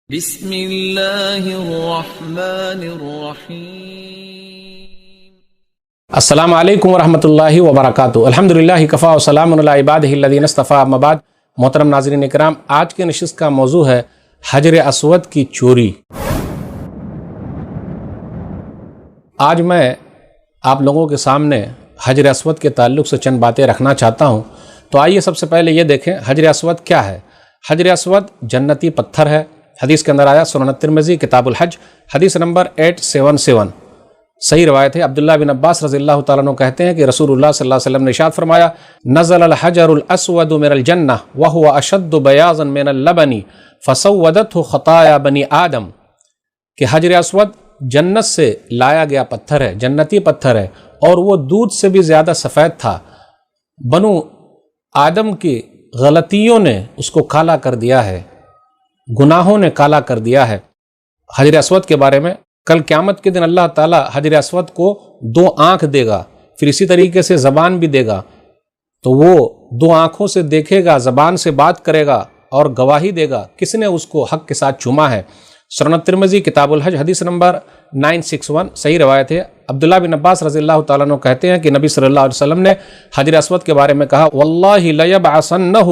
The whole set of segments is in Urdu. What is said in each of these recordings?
بسم اللہ الرحمن الرحیم۔ السلام علیکم ورحمۃ اللہ وبرکاتہ۔ الحمدللہ کفا وسلام علی عبادہ الذین اصطفیٰ، اما بعد۔ محترم ناظرین اکرام، آج کے نشست کا موضوع ہے حجر اسود کی چوری۔ آج میں آپ لوگوں کے سامنے حجر اسود کے تعلق سے چند باتیں رکھنا چاہتا ہوں۔ تو آئیے سب سے پہلے یہ دیکھیں حجر اسود کیا ہے۔ حجر اسود جنتی پتھر ہے۔ حدیث کے اندر آیا، سنن ترمذی کتاب الحج حدیث نمبر 877، صحیح روایت ہے۔ عبداللہ بن عباس رضی اللہ تعالیٰ عنہ کہتے ہیں کہ رسول اللہ صلی اللہ علیہ وسلم نے ارشاد فرمایا، نزل الحجر الاسود من الجنہ وهو اشد بیاضا من اللبن فسودته خطایا بنی آدم، کہ حجر اسود جنت سے لایا گیا پتھر ہے، جنتی پتھر ہے، اور وہ دودھ سے بھی زیادہ سفید تھا۔ بنو آدم کی غلطیوں نے اس کو کالا کر دیا ہے، گناہوں نے کالا کر دیا ہے۔ حجر اسود کے بارے میں کل قیامت کے دن اللہ تعالیٰ حجر اسود کو 2 آنکھ دے گا، پھر اسی طریقے سے زبان بھی دے گا۔ تو وہ 2 آنکھوں سے دیکھے گا، زبان سے بات کرے گا اور گواہی دے گا کس نے اس کو حق کے ساتھ چوما ہے۔ سنن ترمذی کتاب الحج حدیث نمبر 961، صحیح روایت ہے۔ عبداللہ بن عباس رضی اللہ تعالیٰ عنہ کہتے ہیں کہ نبی صلی اللہ علیہ وسلم نے حجر اسود کے بارے میں کہا، واللہ لیبعثنہ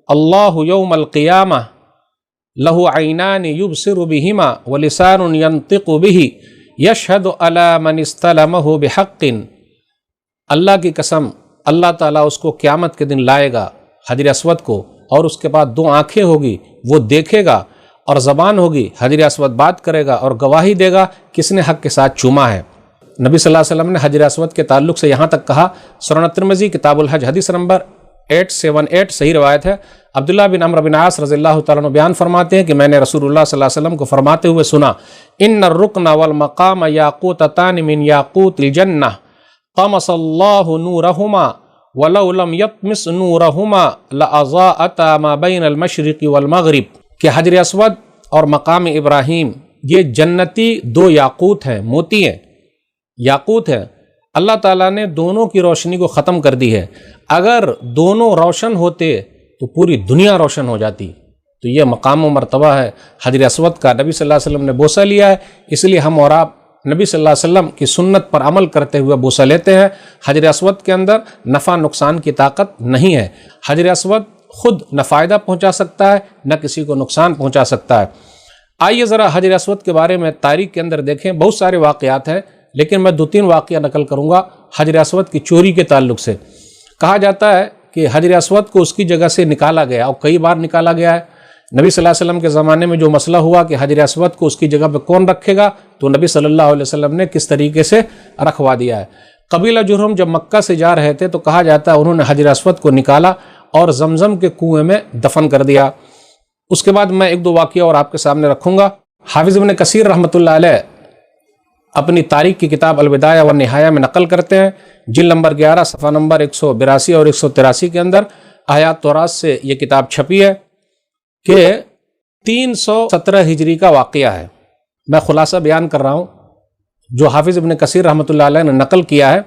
اللہ یوم القیامہ لہو عینان یبصر بہما ولسان ینطق بہ یشہد علی من استلمہ بحق۔ اللہ کی قسم، اللہ تعالیٰ اس کو قیامت کے دن لائے گا حجر اسود کو، اور اس کے بعد 2 آنکھیں ہوگی، وہ دیکھے گا، اور زبان ہوگی، حجر اسود بات کرے گا اور گواہی دے گا کس نے حق کے ساتھ چوما ہے۔ نبی صلی اللہ علیہ وسلم نے حجر اسود کے تعلق سے یہاں تک کہا، سنن ترمذی کتاب الحج حدیث نمبر 878، صحیح روایت ہے۔ عبداللہ بن عمرو بن عاص رضی اللہ تعالیٰ عنہ بیان فرماتے ہیں کہ میں نے رسول اللہ صلی اللہ علیہ وسلم کو فرماتے ہوئے سنا، ان الرکن والمقام یاقوتتان من یاقوت الجنہ طمس اللہ نورہما ولو لم یطمس نورہما لاضاءتا ما بین المشرق والمغرب، کہ حجر اسود اور مقام ابراہیم یہ جنتی 2 یاقوت ہیں، موتی ہیں، یاقوت ہیں۔ اللہ تعالیٰ نے دونوں کی روشنی کو ختم کر دی ہے۔ اگر دونوں روشن ہوتے تو پوری دنیا روشن ہو جاتی۔ تو یہ مقام و مرتبہ ہے حجر اسود کا۔ نبی صلی اللہ علیہ وسلم نے بوسہ لیا ہے، اس لیے ہم اور آپ نبی صلی اللہ علیہ وسلم کی سنت پر عمل کرتے ہوئے بوسہ لیتے ہیں۔ حجر اسود کے اندر نفع نقصان کی طاقت نہیں ہے۔ حجر اسود خود نہ فائدہ پہنچا سکتا ہے، نہ کسی کو نقصان پہنچا سکتا ہے۔ آئیے ذرا حجر اسود کے بارے میں تاریخ کے اندر دیکھیں، بہت سارے واقعات ہیں، لیکن میں 2-3 واقعہ نقل کروں گا حجر اسود کی چوری کے تعلق سے۔ کہا جاتا ہے کہ حجر اسود کو اس کی جگہ سے نکالا گیا، اور کئی بار نکالا گیا ہے۔ نبی صلی اللہ علیہ وسلم کے زمانے میں جو مسئلہ ہوا کہ حجر اسود کو اس کی جگہ پہ کون رکھے گا، تو نبی صلی اللہ علیہ وسلم نے کس طریقے سے رکھوا دیا ہے۔ قبیلہ جرہم جب مکہ سے جا رہے تھے تو کہا جاتا ہے انہوں نے حجر اسود کو نکالا اور زمزم کے کنویں میں دفن کر دیا۔ اس کے بعد میں 1-2 واقعہ اور آپ کے سامنے رکھوں گا۔ حافظ ابن کثیر رحمۃ اللہ علیہ اپنی تاریخ کی کتاب البدایہ والنہایہ میں نقل کرتے ہیں، جلد نمبر 11 صفحہ نمبر 182 اور 183 کے اندر آیات توراۃ سے یہ کتاب چھپی ہے کہ 317 ہجری کا واقعہ ہے۔ میں خلاصہ بیان کر رہا ہوں جو حافظ ابن کثیر رحمۃ اللہ علیہ نے نقل کیا ہے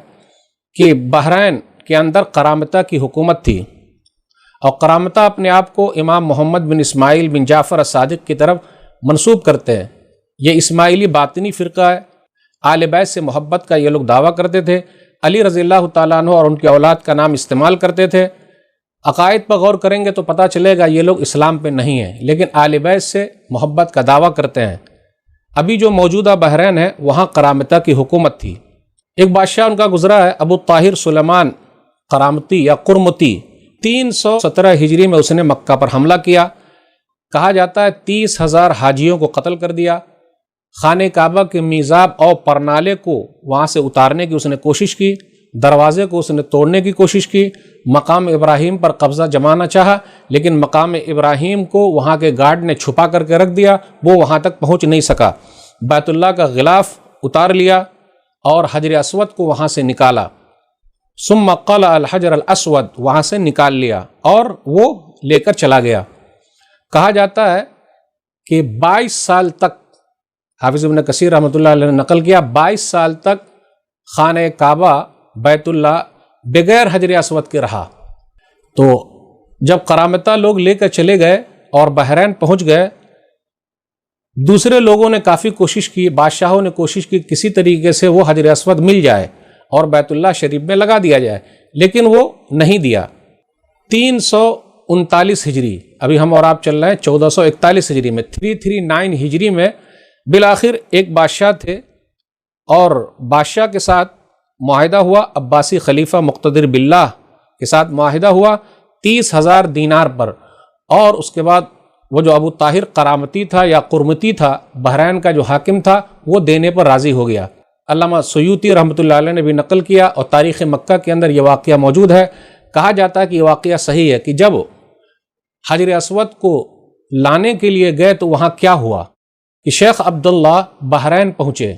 کہ بحرین کے اندر قرامطہ کی حکومت تھی، اور قرامطہ اپنے آپ کو امام محمد بن اسماعیل بن جعفر الصادق کی طرف منسوب کرتے ہیں۔ یہ اسماعیلی باطنی فرقہ ہے، آل بیت سے محبت کا یہ لوگ دعویٰ کرتے تھے، علی رضی اللہ تعالیٰ عنہ اور ان کی اولاد کا نام استعمال کرتے تھے۔ عقائد پر غور کریں گے تو پتہ چلے گا یہ لوگ اسلام پہ نہیں ہیں، لیکن آل بیت سے محبت کا دعویٰ کرتے ہیں۔ ابھی جو موجودہ بحرین ہے وہاں قرامطہ کی حکومت تھی۔ ایک بادشاہ ان کا گزرا ہے، ابو طاہر سلیمان قرامطی یا قرمطی۔ 317 ہجری میں اس نے مکہ پر حملہ کیا۔ کہا جاتا ہے 30,000 حاجیوں کو قتل کر دیا۔ خانہ کعبہ کے میزاب اور پرنالے کو وہاں سے اتارنے کی اس نے کوشش کی، دروازے کو اس نے توڑنے کی کوشش کی، مقام ابراہیم پر قبضہ جمانا چاہا، لیکن مقام ابراہیم کو وہاں کے گارڈ نے چھپا کر کے رکھ دیا، وہ وہاں تک پہنچ نہیں سکا۔ بیت اللہ کا غلاف اتار لیا اور حجر اسود کو وہاں سے نکالا۔ ثم قلع الحجر الاسود، وہاں سے نکال لیا اور وہ لے کر چلا گیا۔ کہا جاتا ہے کہ 22 سال تک، حافظ ابن کثیر رحمۃ اللہ علیہ نے نقل کیا، 22 سال تک خانہ کعبہ بیت اللہ بغیر حجر اسود کے رہا۔ تو تو جب قرامطہ لوگ لے کر چلے گئے اور بحرین پہنچ گئے دوسرے لوگوں نے کافی کوشش کی، بادشاہوں نے کوشش کی کسی طریقے سے وہ حجر اسود مل جائے اور بیت اللہ شریف میں لگا دیا جائے، لیکن وہ نہیں دیا۔ 339 ہجری، ابھی ہم اور آپ چل رہے ہیں 1441 ہجری میں، 339 ہجری میں بالآخر ایک بادشاہ تھے اور بادشاہ کے ساتھ معاہدہ ہوا، عباسی خلیفہ مقتدر باللہ کے ساتھ معاہدہ ہوا 30,000 دینار پر، اور اس کے بعد وہ جو ابو طاہر قرامتی تھا یا قرمتی تھا، بحرین کا جو حاکم تھا، وہ دینے پر راضی ہو گیا۔ علامہ سیوطی رحمۃ اللہ علیہ نے بھی نقل کیا اور تاریخ مکہ کے اندر یہ واقعہ موجود ہے۔ کہا جاتا ہے کہ یہ واقعہ صحیح ہے کہ جب حجر اسود کو لانے کے لیے گئے تو وہاں کیا ہوا کہ شیخ عبداللہ بحرین پہنچے،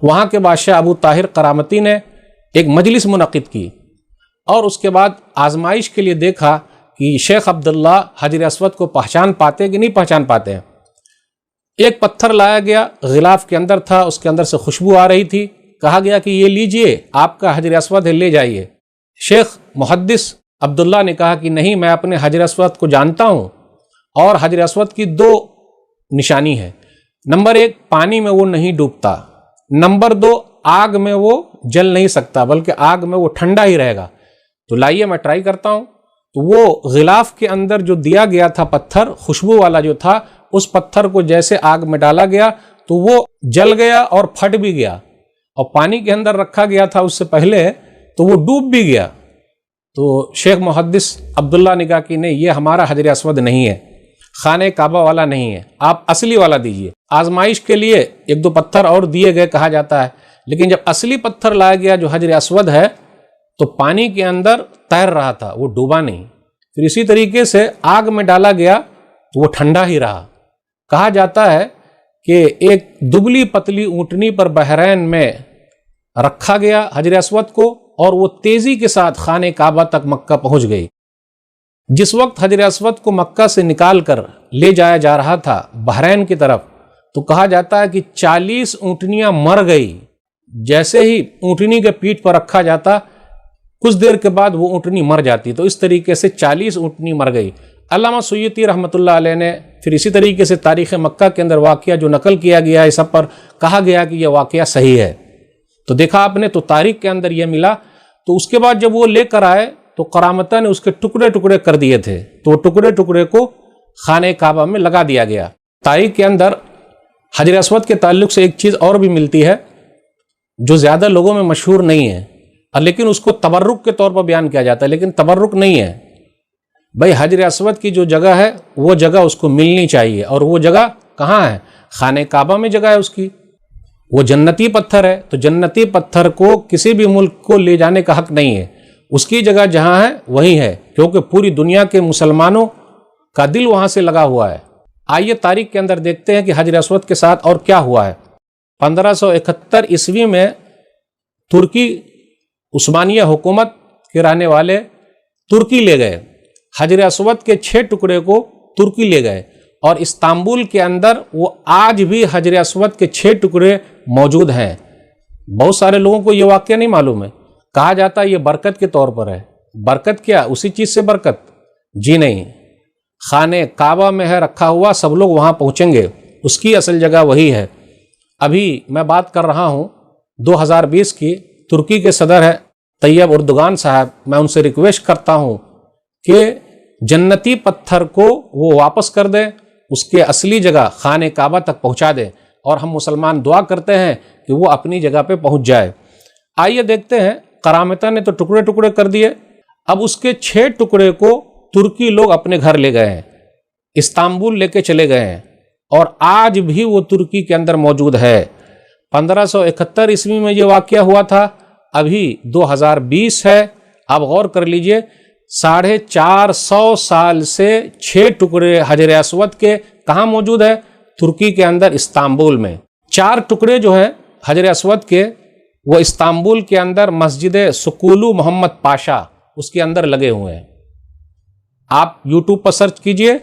وہاں کے بادشاہ ابو طاہر قرامتی نے ایک مجلس منعقد کی اور اس کے بعد آزمائش کے لیے دیکھا کہ شیخ عبداللہ حجر اسود کو پہچان پاتے کہ نہیں پہچان پاتے ہیں۔ ایک پتھر لایا گیا، غلاف کے اندر تھا، اس کے اندر سے خوشبو آ رہی تھی، کہا گیا کہ یہ لیجئے، آپ کا حجر اسود ہے، لے جائیے۔ شیخ محدث عبداللہ نے کہا کہ نہیں، میں اپنے حجر اسود کو جانتا ہوں، اور حجر اسود کی 2 نشانی ہے۔ نمبر 1، پانی میں وہ نہیں ڈوبتا، نمبر 2، آگ میں وہ جل نہیں سکتا بلکہ آگ میں وہ ٹھنڈا ہی رہے گا۔ تو لائیے میں ٹرائی کرتا ہوں۔ تو وہ غلاف کے اندر جو دیا گیا تھا پتھر، خوشبو والا جو تھا، اس پتھر کو جیسے آگ میں ڈالا گیا تو وہ جل گیا اور پھٹ بھی گیا، اور پانی کے اندر رکھا گیا تھا اس سے پہلے تو وہ ڈوب بھی گیا۔ تو شیخ محدث عبداللہ نے کہا کہ نہیں، یہ ہمارا حجر اسود نہیں ہے، خانہ کعبہ والا نہیں ہے، آپ اصلی والا دیجئے۔ آزمائش کے لیے 1-2 پتھر اور دیے گئے کہا جاتا ہے، لیکن جب اصلی پتھر لایا گیا جو حجر اسود ہے تو پانی کے اندر تیر رہا تھا، وہ ڈوبا نہیں۔ پھر اسی طریقے سے آگ میں ڈالا گیا تو وہ ٹھنڈا ہی رہا۔ کہا جاتا ہے کہ ایک دبلی پتلی اونٹنی پر بحرین میں رکھا گیا حجر اسود کو، اور وہ تیزی کے ساتھ خانہ کعبہ تک مکہ پہنچ گئی۔ جس وقت حجر اسود کو مکہ سے نکال کر لے جایا جا رہا تھا بحرین کی طرف، تو کہا جاتا ہے کہ 40 اونٹنیاں مر گئی۔ جیسے ہی اونٹنی کے پیٹھ پر رکھا جاتا، کچھ دیر کے بعد وہ اونٹنی مر جاتی، تو اس طریقے سے 40 اونٹنی مر گئی۔ علامہ سیوطی رحمۃ اللہ علیہ نے پھر اسی طریقے سے تاریخ مکہ کے اندر واقعہ جو نقل کیا گیا ہے، اس پر کہا گیا کہ یہ واقعہ صحیح ہے۔ تو دیکھا آپ نے، تو تاریخ کے اندر یہ ملا۔ تو اس کے بعد جب وہ لے کر آئے تو قرامتہ نے اس کے ٹکڑے ٹکڑے کر دیے تھے، تو وہ ٹکڑے ٹکڑے کو خانہ کعبہ میں لگا دیا گیا۔ تاریخ کے اندر حجر اسود کے تعلق سے ایک چیز اور بھی ملتی ہے جو زیادہ لوگوں میں مشہور نہیں ہے، لیکن اس کو تبرک کے طور پر بیان کیا جاتا ہے، لیکن تبرک نہیں ہے بھائی۔ حجر اسود کی جو جگہ ہے وہ جگہ اس کو ملنی چاہیے، اور وہ جگہ کہاں ہے؟ خانہ کعبہ میں جگہ ہے اس کی۔ وہ جنتی پتھر ہے، تو جنتی پتھر کو کسی بھی ملک کو لے جانے کا حق نہیں ہے، اس کی جگہ جہاں ہے وہی ہے، کیونکہ پوری دنیا کے مسلمانوں کا دل وہاں سے لگا ہوا ہے۔ آئیے تاریخ کے اندر دیکھتے ہیں کہ حجر اسود کے ساتھ اور کیا ہوا ہے۔ 1571 عیسوی میں ترکی عثمانیہ حکومت کے رہنے والے ترکی لے گئے، حجر اسود کے 6 ٹکڑے کو ترکی لے گئے، اور استنبول کے اندر وہ آج بھی حجر اسود کے 6 ٹکڑے موجود ہیں۔ بہت سارے لوگوں کو یہ واقعہ نہیں معلوم ہے، کہا جاتا ہے یہ برکت کے طور پر ہے۔ برکت کیا؟ اسی چیز سے برکت؟ جی نہیں، خانہ کعبہ میں ہے رکھا ہوا، سب لوگ وہاں پہنچیں گے، اس کی اصل جگہ وہی ہے۔ ابھی میں بات کر رہا ہوں 2020 کی، ترکی کے صدر ہے طیب اردوغان صاحب، میں ان سے ریکویسٹ کرتا ہوں کہ جنتی پتھر کو وہ واپس کر دیں، اس کے اصلی جگہ خانہ کعبہ تک پہنچا دیں، اور ہم مسلمان دعا کرتے ہیں کہ وہ اپنی جگہ پہ پہنچ جائے۔ آئیے دیکھتے ہیں، قرامتہ نے تو ٹکڑے ٹکڑے کر دیے، اب اس کے 6 ٹکڑے کو ترکی لوگ اپنے گھر لے گئے ہیں، استنبول لے کے چلے گئے ہیں، اور آج بھی وہ ترکی کے اندر موجود ہے۔ 1571 عیسوی میں یہ واقعہ ہوا تھا، ابھی 2020 ہے۔ اب غور کر لیجئے، 450 سال سے 6 ٹکڑے حجر اسود کے کہاں موجود ہے؟ ترکی کے اندر، استنبول میں۔ 4 ٹکڑے جو ہیں حجر اسود کے، وہ استنبول کے اندر مسجد سکولو محمد پاشا، اس کے اندر لگے ہوئے ہیں۔ آپ یوٹیوب پر سرچ کیجئے،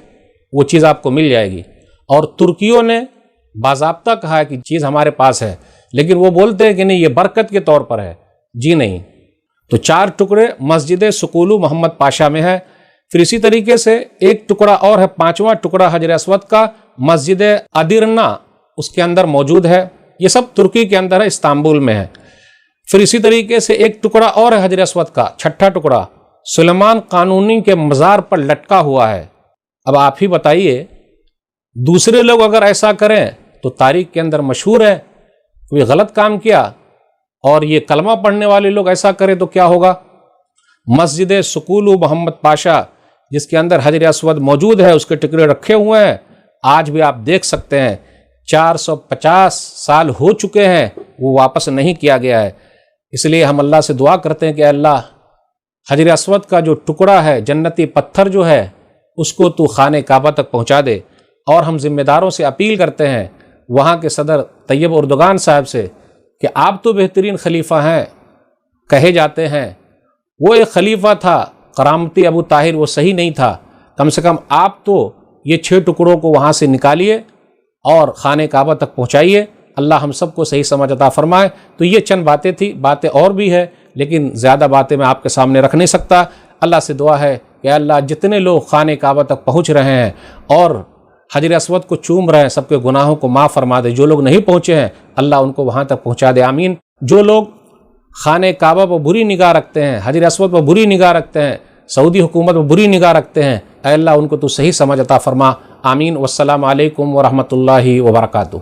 وہ چیز آپ کو مل جائے گی۔ اور ترکیوں نے باضابطہ کہا ہے کہ چیز ہمارے پاس ہے، لیکن وہ بولتے ہیں کہ نہیں، یہ برکت کے طور پر ہے۔ جی نہیں۔ تو 4 ٹکڑے مسجد سکولو محمد پاشا میں ہے۔ پھر اسی طریقے سے ایک ٹکڑا اور ہے، 5واں ٹکڑا حجر اسود کا، مسجد ادرنا اس کے اندر موجود ہے، یہ سب ترکی کے اندر ہے، استنبول میں ہے۔ پھر اسی طریقے سے ایک ٹکڑا اور ہے حجر اسود کا، چھٹا ٹکڑا سلیمان قانونی کے مزار پر لٹکا ہوا ہے۔ اب آپ ہی بتائیے، دوسرے لوگ اگر ایسا کریں تو تاریخ کے اندر مشہور ہے، کوئی غلط کام کیا اور یہ کلمہ پڑھنے والے لوگ ایسا کریں تو کیا ہوگا؟ مسجد سکولو محمد پاشا جس کے اندر حجر اسود موجود ہے، اس کے ٹکڑے رکھے ہوئے ہیں، آج بھی آپ دیکھ سکتے ہیں 450 سال ہو چکے ہیں، وہ واپس نہیں کیا گیا ہے۔ اس لیے ہم اللہ سے دعا کرتے ہیں کہ اللہ حجر اسود کا جو ٹکڑا ہے، جنتی پتھر جو ہے، اس کو تو خانہ کعبہ تک پہنچا دے۔ اور ہم ذمہ داروں سے اپیل کرتے ہیں، وہاں کے صدر طیب اردگان صاحب سے، کہ آپ تو بہترین خلیفہ ہیں کہے جاتے ہیں، وہ ایک خلیفہ تھا کرامتی ابو طاہر، وہ صحیح نہیں تھا، کم سے کم آپ تو یہ 6 ٹکڑوں کو وہاں سے نکالیے اور خانہ کعبہ تک پہنچائیے۔ اللہ ہم سب کو صحیح سمجھ عطا فرمائے۔ تو یہ چند باتیں تھی، باتیں اور بھی ہے لیکن زیادہ باتیں میں آپ کے سامنے رکھ نہیں سکتا۔ اللہ سے دعا ہے کہ اللہ جتنے لوگ خانہ کعبہ تک پہنچ رہے ہیں اور حجر اسود کو چوم رہے ہیں، سب کے گناہوں کو معاف فرما دے۔ جو لوگ نہیں پہنچے ہیں اللہ ان کو وہاں تک پہنچا دے، آمین۔ جو لوگ خانہ کعبہ پر بری نگاہ رکھتے ہیں، حجر اسود پر بری نگاہ رکھتے ہیں، سعودی حکومت پر بری نگاہ رکھتے ہیں، اے اللہ ان کو تو صحیح سمجھ عطا فرما، آمین۔ والسلام علیکم ورحمۃ اللہ وبرکاتہ۔